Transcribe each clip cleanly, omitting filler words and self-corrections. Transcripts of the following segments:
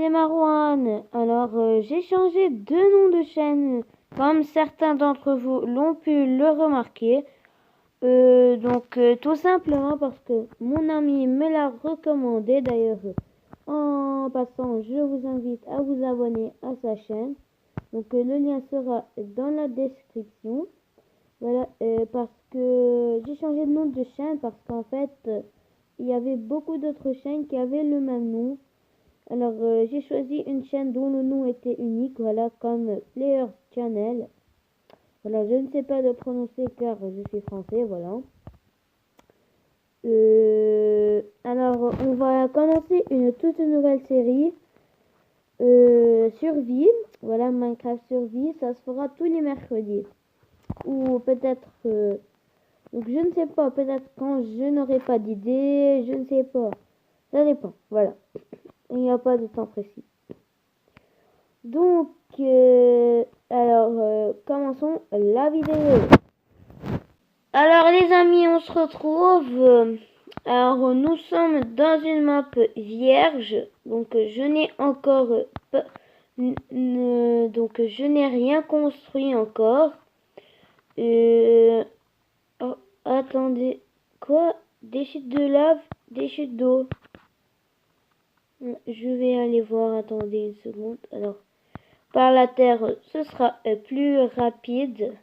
c'est Marouane. Alors, j'ai changé de nom de chaîne, comme certains d'entre vous l'ont pu le remarquer. Tout simplement parce que mon ami me l'a recommandé. D'ailleurs, en passant, je vous invite à vous abonner à sa chaîne. Donc, le lien sera dans la description. Voilà, parce que j'ai changé de nom de chaîne parce qu'en fait, il y avait beaucoup d'autres chaînes qui avaient le même nom. Alors, j'ai choisi une chaîne dont le nom était unique, voilà, comme Players Channel. Voilà, je ne sais pas le prononcer car je suis français, voilà. Alors, on va commencer une toute nouvelle série. Survie, voilà, Minecraft Survie, ça se fera tous les mercredis. Ou peut-être, donc je ne sais pas, peut-être quand je n'aurai pas d'idée, je ne sais pas. Ça dépend, voilà. Il n'y a pas de temps précis. Donc, commençons la vidéo. Alors les amis, on se retrouve. Alors nous sommes dans une map vierge. Donc je n'ai encore pas, donc je n'ai rien construit encore. Oh, attendez, quoi? Des chutes de lave, des chutes d'eau. Je vais aller voir, attendez une seconde. Alors, par la terre, ce sera plus rapide.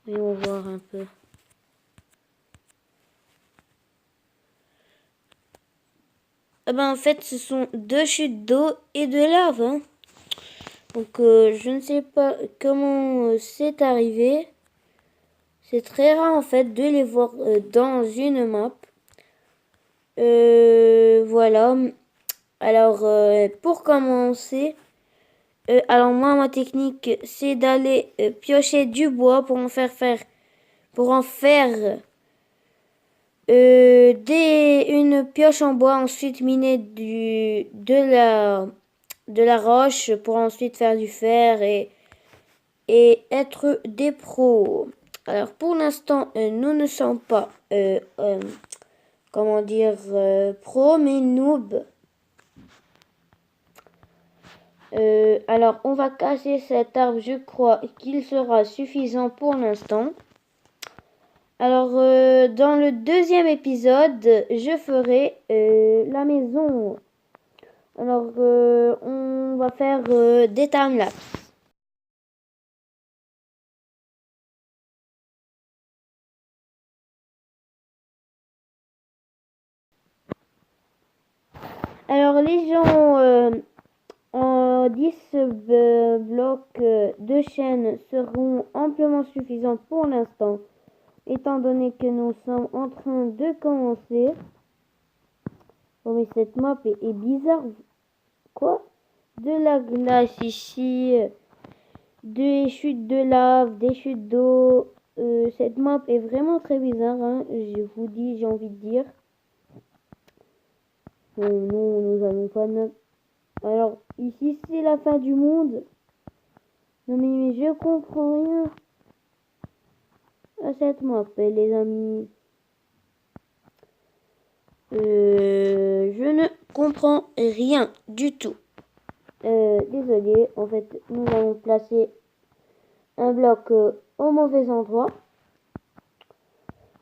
Voyons voir un peu. Ah ben, en fait, ce sont deux chutes d'eau et de lave. Hein. Donc, je ne sais pas comment c'est arrivé. C'est très rare, en fait, de les voir dans une map. Voilà. Alors, pour commencer, alors moi, ma technique, c'est d'aller piocher du bois pour en faire une pioche en bois, ensuite miner de la roche pour ensuite faire du fer et être des pros. Alors pour l'instant, nous ne sommes pas, comment dire, pros, mais noob. Alors on va casser cet arbre, je crois qu'il sera suffisant pour l'instant. Alors, dans le deuxième épisode, je ferai la maison. Alors, on va faire des timelapses. Alors, les gens en 10 blocs de chaîne seront amplement suffisants pour l'instant, étant donné que nous sommes en train de commencer. Oh, mais cette map est bizarre. Quoi? De la glace ici, des chutes de lave, des chutes d'eau. Cette map est vraiment très bizarre, hein, je vous dis, j'ai envie de dire. Non, nous allons pas... Alors, ici, c'est la fin du monde. Non, mais je comprends rien à cette map, les amis. Je ne comprends rien du tout. Désolé, en fait, nous allons placer un bloc au mauvais endroit.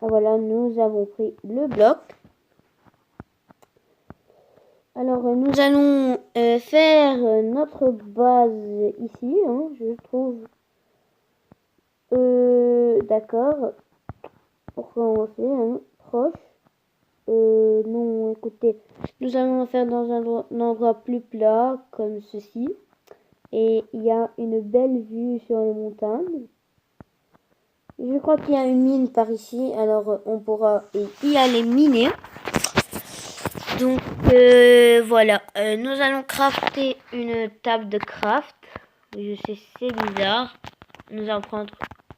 Ah, voilà, nous avons pris le bloc. Alors, nous allons faire notre base ici, hein, je trouve. D'accord. Pour commencer, hein, proche. Non, écoutez, nous allons faire dans un endroit plus plat, comme ceci. Et il y a une belle vue sur les montagnes. Je crois qu'il y a une mine par ici, alors on pourra y aller miner. Donc voilà, nous allons crafter une table de craft. Je sais, c'est bizarre. Nous allons prendre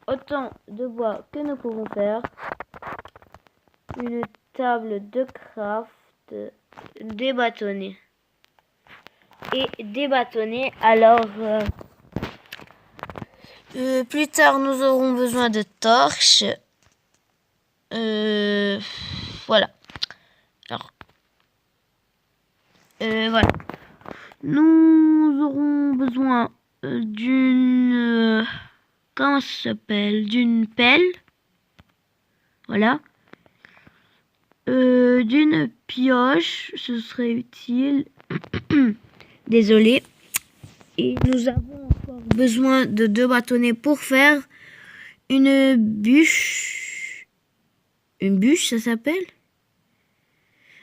autant de bois que nous pouvons faire. Une table de craft débâtonnée. Et débâtonnée, alors plus tard nous aurons besoin de torches. Voilà. Alors, Voilà. Nous aurons besoin d'une... comment ça s'appelle? D'une pelle. Voilà. D'une pioche, ce serait utile. Désolé. Et nous avons encore besoin de 2 bâtonnets pour faire une bûche. Une bûche, ça s'appelle?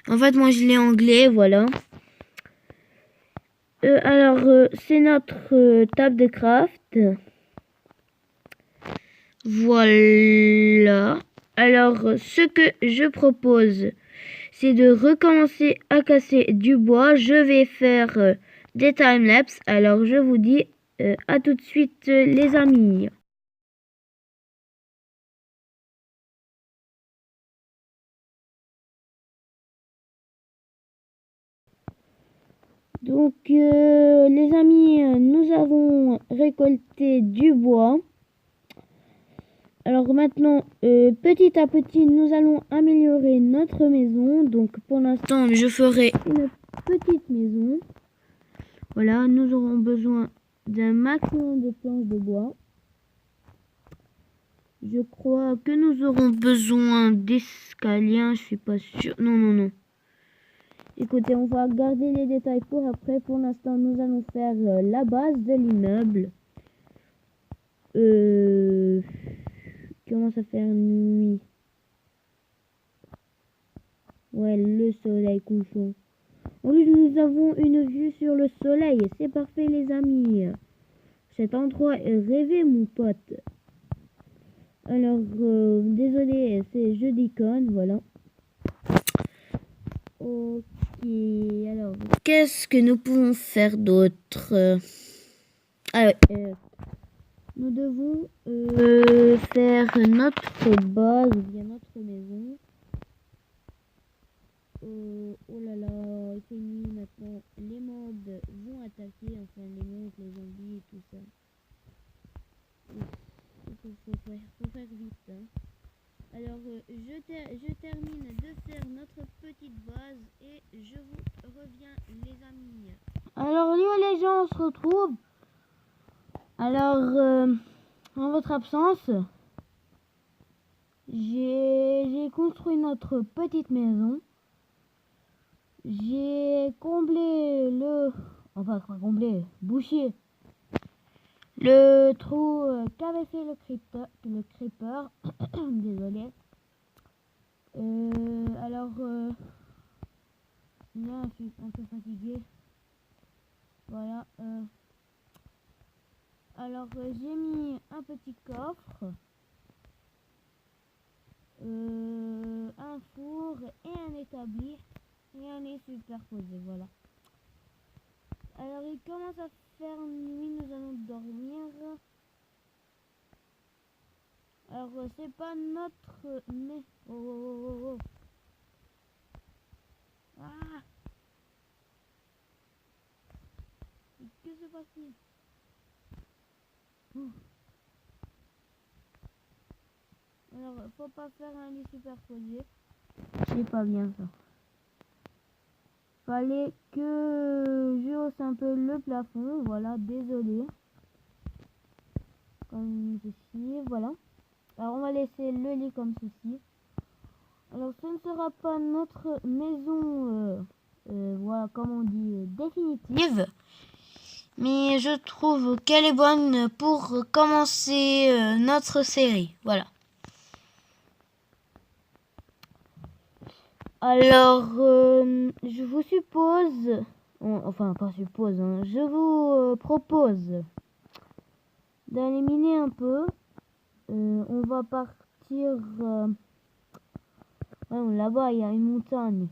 En fait, moi, je l'ai anglais, voilà. Alors, c'est notre table de craft. Voilà. Alors, ce que je propose, c'est de recommencer à casser du bois. Je vais faire des timelapses. Alors, je vous dis à tout de suite, les amis. Donc, les amis, nous avons récolté du bois. Alors maintenant, petit à petit, nous allons améliorer notre maison. Donc, pour l'instant, je ferai une petite maison. Voilà, nous aurons besoin d'un maximum de planches de bois. Je crois que nous aurons besoin d'escaliers, je suis pas sûre. Non, non, non. Écoutez, on va garder les détails pour après. Pour l'instant, nous allons faire la base de l'immeuble. Commence à faire nuit. Ouais, le soleil couchant. En plus, nous avons une vue sur le soleil. C'est parfait, les amis. Cet endroit est rêvé, mon pote. Alors, désolé, c'est jeudi con, voilà. Ok, alors, qu'est-ce que nous pouvons faire d'autre? Nous devons faire notre base, ou bien notre maison. Oh là là, il fait nuit maintenant. Les mobs vont attaquer, enfin les monstres, les zombies et tout ça. Faut faire vite. Hein. Alors, je termine de faire notre petite base et je vous reviens, les amis. Alors, les gens, on se retrouve. Alors, en votre absence, j'ai construit notre petite maison. J'ai comblé enfin, pas comblé, bouché le trou qu'avait fait le creeper. Désolé. Alors, là, je suis un peu fatigué. Voilà. Alors, j'ai mis un petit coffre, un four et un établi. Rien n'est superposé, voilà. Alors, il commence à faire nuit, nous allons dormir. Alors, c'est pas notre... Mais... Oh, oh, oh, oh. Ah! Que se passe-t-il? Alors, faut pas faire un lit superposé. C'est pas bien ça. Fallait que je hausse un peu le plafond. Voilà, désolé. Comme ceci, voilà. Alors, on va laisser le lit comme ceci. Alors, ce ne sera pas notre maison, voilà, comme on dit, définitive. Mais je trouve qu'elle est bonne pour commencer notre série. Voilà. Alors, je vous suppose, enfin pas suppose, hein, je vous propose d'aller miner un peu. On va partir... là-bas, il y a une montagne.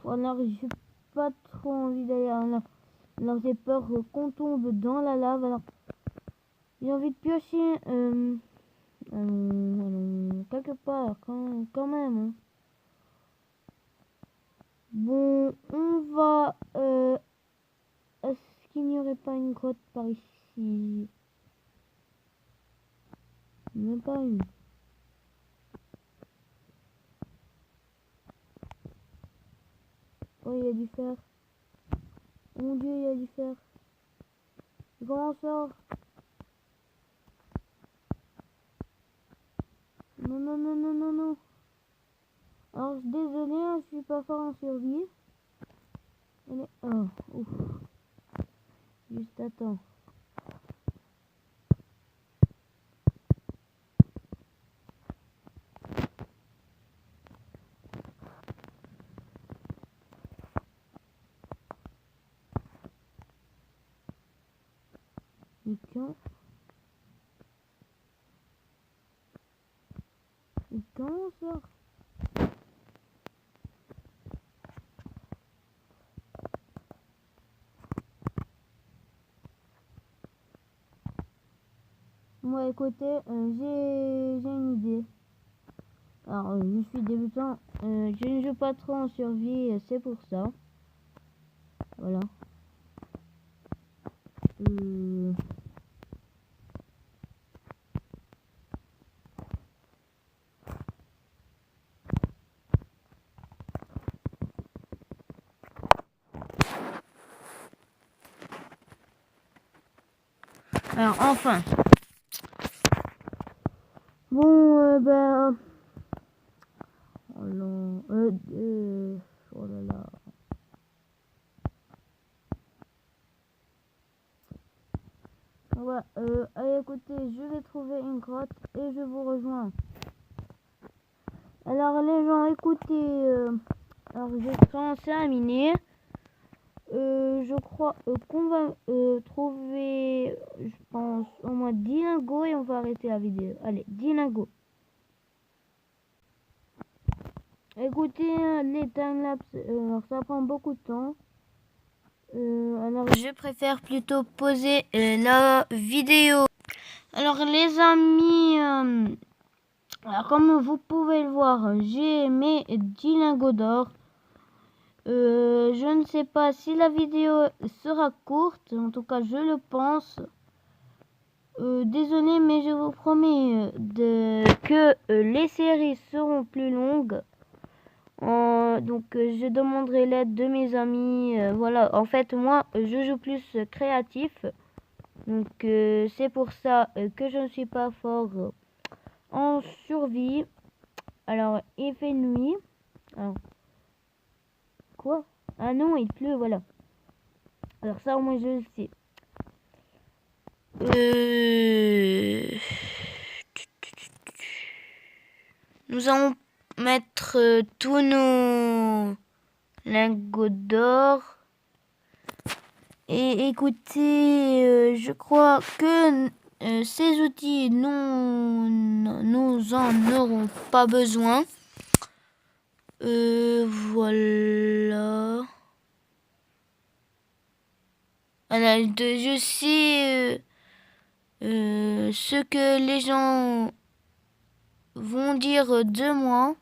Alors, j'ai pas trop envie d'aller là. Alors, j'ai peur qu'on tombe dans la lave. Alors, j'ai envie de piocher quelque part, quand même. Hein. Bon, on va... est-ce qu'il n'y aurait pas une grotte par ici? Même pas une. Oh, il y a du fer. Oh mon Dieu, il y a du fer. Comment on sort? Non, non, non, non, non, non. Alors, désolé, hein, je suis pas fort en survie. Allez, oh, ouf. Juste attends. Et quand on sort? Moi, écoutez, j'ai une idée. Alors, je suis débutant. Je ne joue pas trop en survie, c'est pour ça. Voilà. Alors, enfin. Bon, ben... Oh non. Oh là là. Ouais, allez, écoutez, je vais trouver une grotte et je vous rejoins. Alors, les gens, écoutez, alors j'ai commencé à miner. Je crois qu'on va trouver, je pense, au moins 10 lingots et on va arrêter la vidéo. Allez, 10 lingots. Écoutez, les timelapses, alors ça prend beaucoup de temps. Alors, je préfère plutôt poser la vidéo. Alors, les amis, alors, comme vous pouvez le voir, j'ai mes 10 lingots d'or. Je ne sais pas si la vidéo sera courte, en tout cas je le pense. Désolé, mais je vous promets que les séries seront plus longues. Donc je demanderai l'aide de mes amis. Voilà, en fait moi je joue plus créatif. Donc c'est pour ça que je ne suis pas fort en survie. Alors il fait nuit. Alors, quoi? Ah non, il pleut, voilà. Alors ça au moins je le sais. Nous allons mettre tous nos lingots d'or. Et écoutez, je crois que ces outils, nous en aurons pas besoin. Voilà. Alors, je sais ce que les gens vont dire de moi.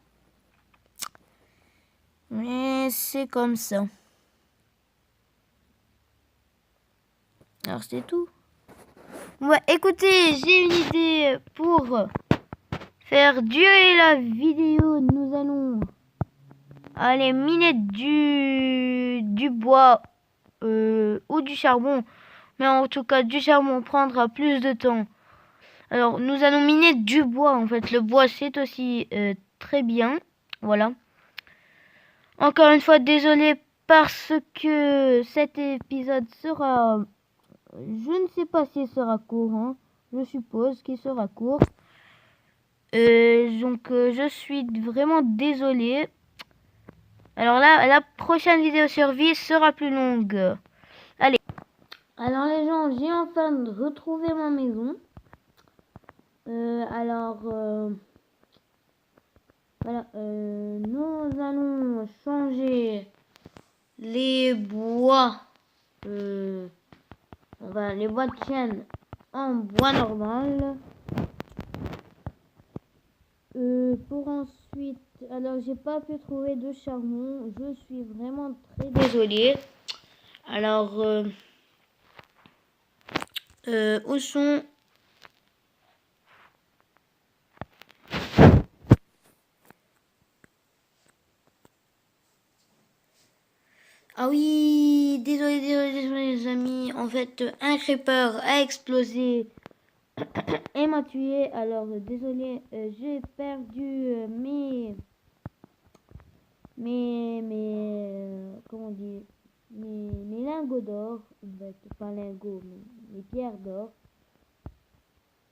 Mais c'est comme ça. Alors c'est tout. Ouais, écoutez, j'ai une idée pour faire durer la vidéo. Nous allons aller miner du bois ou du charbon. Mais en tout cas, du charbon prendra plus de temps. Alors, nous allons miner du bois. En fait, le bois, c'est aussi très bien. Voilà. Encore une fois, désolé parce que cet épisode sera... Je ne sais pas s'il sera court. Hein. Je suppose qu'il sera court. Donc, je suis vraiment désolé. Alors là, la prochaine vidéo survie sera plus longue. Allez. Alors les gens, j'ai enfin retrouvé ma maison. Voilà, nous allons changer les bois, les bois de chêne en bois normal. Pour ensuite, alors j'ai pas pu trouver de charbon, je suis vraiment très désolée. Alors, où sont Ah oui, désolé les amis. En fait, un creeper a explosé et m'a tué. Alors, désolé, j'ai perdu comment on dit, mes lingots d'or. En fait, pas lingots, mais mes pierres d'or.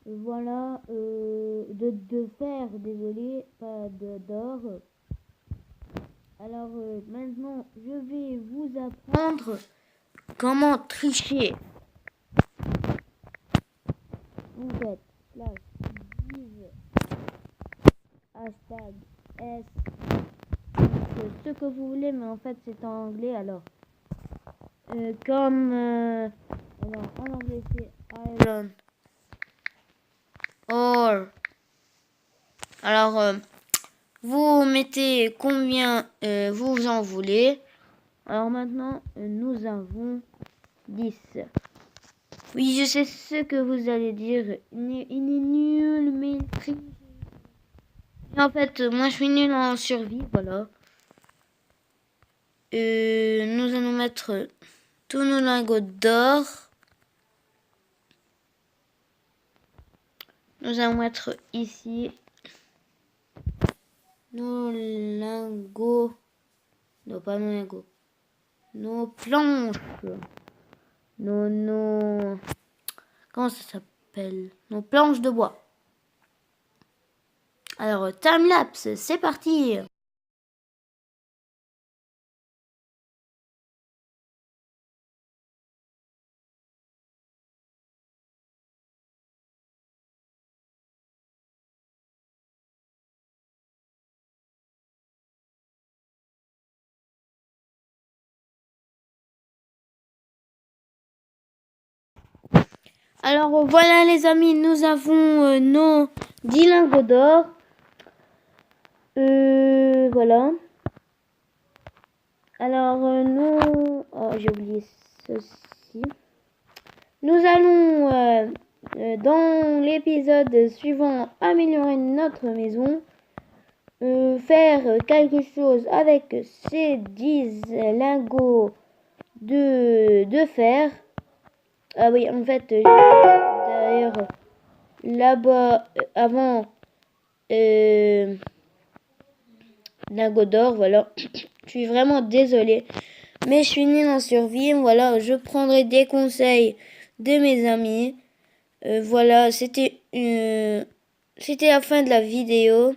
Voilà, de fer, désolé, pas d'or. Alors, maintenant, je vais vous apprendre comment tricher. Vous faites /div hashtag s ce que vous voulez, mais en fait c'est en anglais. Alors alors en anglais c'est iron or. Alors vous mettez combien vous en voulez. Alors maintenant nous avons 10. Oui, je sais ce que vous allez dire. Il est nul, mais il triche. En fait, moi je suis nul en survie, voilà. Nous allons mettre tous nos lingots d'or. Nous allons mettre ici nos lingots. Non, pas nos lingots. Nos planches. Comment ça s'appelle? Nos planches de bois. Alors, timelapse, c'est parti! Alors voilà les amis, nous avons nos 10 lingots d'or. Voilà. Alors nous... Oh, j'ai oublié ceci. Nous allons dans l'épisode suivant améliorer notre maison. Faire quelque chose avec ces 10 lingots de fer. Ah oui, en fait, d'ailleurs, là-bas, avant, lingots d'or, voilà. Je suis vraiment désolée, mais je suis nulle en survie. Voilà, je prendrai des conseils de mes amis. Voilà, c'était la fin de la vidéo.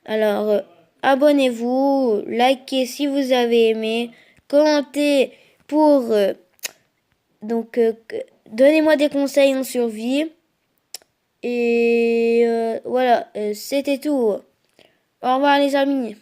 Alors, abonnez-vous, likez si vous avez aimé, commentez pour... donnez-moi des conseils en survie. Et voilà, c'était tout. Au revoir les amis.